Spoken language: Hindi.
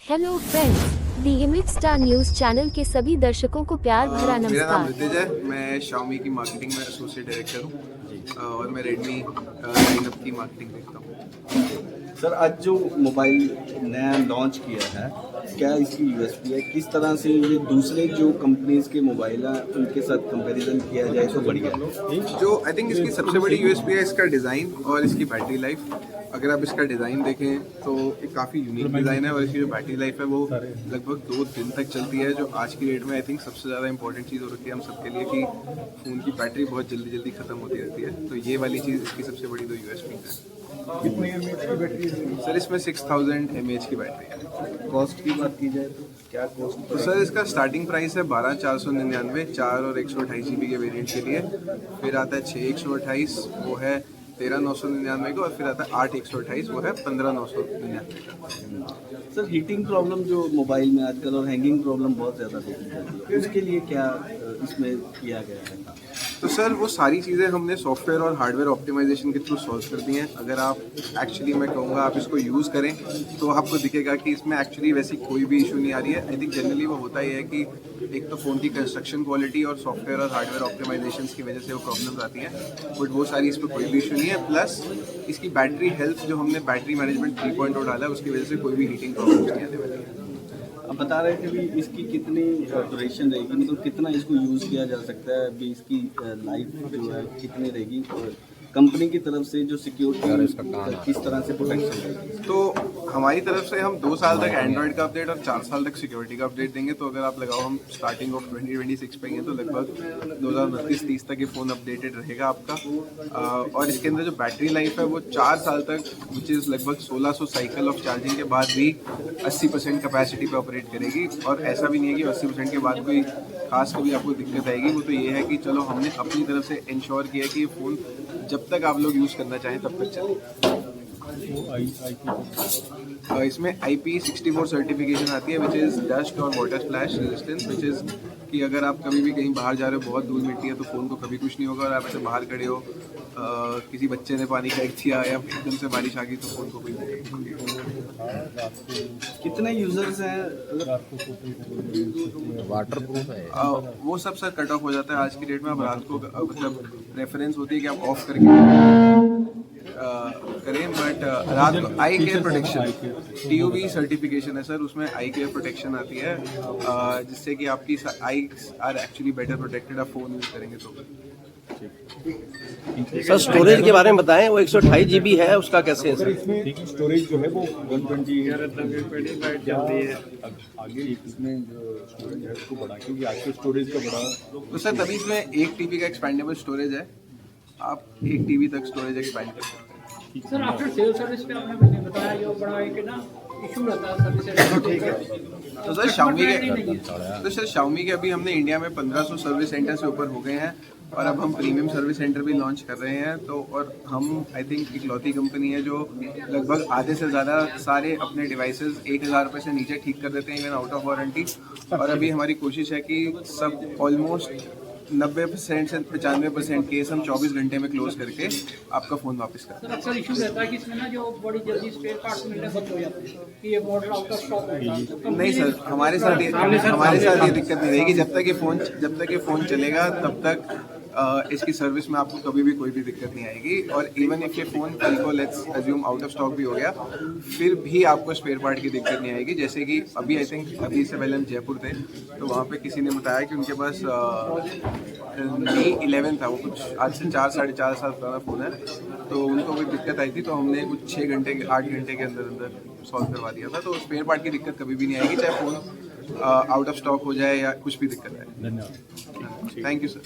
हेलो फ्रेंड्स, दी इमेज स्टार न्यूज चैनल के सभी दर्शकों को प्यार भरा मेरा नाम नमस्कार। ऋतिज है। मैं Xiaomi की मार्केटिंग में एसोसिएट डायरेक्टर हूँ और मैं Redmi लाइनअप की मार्केटिंग देखता हूँ। सर, आज जो मोबाइल नया लॉन्च किया है, क्या इसकी यूएसपी है? किस तरह से ये दूसरे जो कंपनीज के मोबाइल हैं उनके साथ कंपैरिजन किया जाए तो बढ़िया है? जो आई थिंक इसकी सबसे बड़ी यूएसपी है इसका डिज़ाइन और इसकी बैटरी लाइफ। अगर आप इसका डिज़ाइन देखें तो एक काफ़ी यूनिक डिज़ाइन है और इसकी जो बैटरी लाइफ है वो लगभग 2 दिन तक चलती है, जो आज की डेट में आई थिंक सबसे ज़्यादा इंपॉर्टेंट चीज़ हो रखी है हम सबके लिए कि फ़ोन की बैटरी बहुत जल्दी जल्दी ख़त्म होती रहती है। तो ये वाली चीज़ इसकी सबसे बड़ी तो यूएसपी है। कितने एमएच की बैटरी है? सर इसमें 6000 mAh की बैटरी है। कॉस्ट की बात की जाए तो क्या कॉस्ट? तो सर इसका स्टार्टिंग प्राइस है 12499 4 और 128 GB के वेरिएंट के लिए। फिर आता है 6128 वो है 13999 का, और फिर आता है 8128 वो है 15999 का। सर, हीटिंग प्रॉब्लम जो मोबाइल में आजकल और हैंगिंग प्रॉब्लम बहुत ज़्यादा देखी जाती है, उसके लिए क्या इसमें किया गया है? तो सर वो सारी चीज़ें हमने सॉफ्टवेयर और हार्डवेयर ऑप्टिमाइजेशन के थ्रू सॉल्व कर दी हैं। अगर आप एक्चुअली मैं कहूँगा आप इसको यूज़ करें तो आपको दिखेगा कि इसमें एक्चुअली वैसी कोई भी इशू नहीं आ रही है। आई थिंक जनरली वो होता ही है कि एक तो फ़ोन की कंस्ट्रक्शन क्वालिटी और सॉफ्टवेयर और हार्डवेयर ऑप्टिमाइजेशन की वजह से वो प्रॉब्लम्स आती हैं, बट वो सारी इस पर कोई भी इशू नहीं है। प्लस इसकी बैटरी हेल्थ जो हमने बैटरी मैनेजमेंट 3.0 डाला है उसकी वजह से कोई भी हीटिंग प्रॉब्लम्स नहीं आने वाली है। आप बता रहे थे भी इसकी कितनी ड्यूरेशन रहेगी, मतलब कितना इसको यूज़ किया जा सकता है, अभी इसकी लाइफ जो है कितनी रहेगी, और कंपनी की तरफ से जो सिक्योरिटी किस तरह से प्रोटेक्शन रहेगी? तो हमारी तरफ से हम 2 साल तक एंड्रॉइड का अपडेट और 4 साल तक सिक्योरिटी का अपडेट देंगे। तो अगर आप लगाओ हम स्टार्टिंग ऑफ 2026 पे हैं तो लगभग 2029-30 तक ये फ़ोन अपडेटेड रहेगा आपका। और इसके अंदर जो बैटरी लाइफ है वो 4 साल तक, विच इज़ लगभग 1600 साइकिल ऑफ चार्जिंग के बाद भी 80% कैपेसिटी पे ऑपरेट करेगी। और ऐसा भी नहीं है कि 80% के बाद कोई खास कभी आपको दिक्कत आएगी। वो तो ये है कि चलो हमने अपनी तरफ से इंश्योर किया कि ये फ़ोन जब तक आप लोग यूज़ करना चाहें तब तक चले। इसमें IP64 सर्टिफिकेशन आती है विच इज़ डस्ट और water splash resistance, which is कि अगर आप कभी भी कहीं बाहर जा रहे हो, बहुत धूल मिट्टी है तो फ़ोन को कभी कुछ नहीं होगा, और आप ऐसे बाहर खड़े हो किसी बच्चे ने पानी फेंक दिया या एकदम से बारिश आ गई तो फ़ोन को कोई दिक्कत नहीं होगी। कितने यूजर्स हैं? वाटर प्रूफ है वो सब सर कट ऑफ हो जाता है आज की डेट में। अब रात को मतलब रेफरेंस होती है कि आप ऑफ करके करें, बट रात को eye care protection TUV certification है सर, उसमें आई केयर प्रोटेक्शन आती है जिससे कि आपकी eyes are actually better protected आप फ़ोन यूज़ करेंगे तो। सर स्टोरेज के बारे में बताएं, वो 128 GB है, उसका कैसे है सर? इसमें स्टोरेज जो है वो 120 जाती है। आगे इसमें जो स्टोरेज है उसको बढ़ा, क्योंकि आजकल स्टोरेज का बड़ा। तो सर तभी इसमें 1 TB का एक्सपेंडेबल स्टोरेज है, आप 1 TB तक स्टोरेज एक्सपेंड कर सकते हैं। सर आफ्टर सेल सर्विस पे आपने मुझे बताया जो बड़ा एक ना इशू रहता है सर्विस। ठीक है। तो सर Xiaomi के अभी हमने इंडिया में 1500 सर्विस सेंटर से ऊपर हो गए हैं और अब हम प्रीमियम सर्विस सेंटर भी लॉन्च कर रहे हैं। तो और हम आई थिंक इकलौती कंपनी है जो लगभग आधे से ज़्यादा सारे अपने डिवाइसेस 1000 रुपये से नीचे ठीक कर देते हैं, इवन आउट ऑफ वारंटी। और अभी हमारी कोशिश है कि सब ऑलमोस्ट 90% से 95% केस हम 24 घंटे में क्लोज करके आपका फ़ोन वापस कर। सर अक्सर इशू रहता है कि इसमें ना जो बड़ी जल्दी स्पेयर पार्ट्स मिलने बंद हो जाते हैं कि ये मॉडल आउट ऑफ स्टॉक होता है। नहीं सर, हमारे साथ ये दिक्कत नहीं रहेगी। जब तक ये फ़ोन चलेगा तब तक इसकी सर्विस में आपको कभी भी कोई भी दिक्कत नहीं आएगी। और इवन इफ ये फ़ोन कल को let's assume out of stock भी हो गया फिर भी आपको स्पेयर पार्ट की दिक्कत नहीं आएगी। जैसे कि अभी आई थिंक अभी इससे पहले हम जयपुर थे तो वहाँ पे किसी ने बताया कि उनके पास Mi11 था, वो कुछ आज से 4-4.5 साल पुराना फ़ोन है, तो उनको कोई दिक्कत आई थी तो हमने कुछ 8 घंटे के अंदर सॉल्व करवा दिया था। तो स्पेयर पार्ट की दिक्कत कभी भी नहीं आएगी, चाहे फ़ोन आउट ऑफ स्टॉक हो जाए या कुछ भी दिक्कत आए। धन्यवाद। Thank you sir.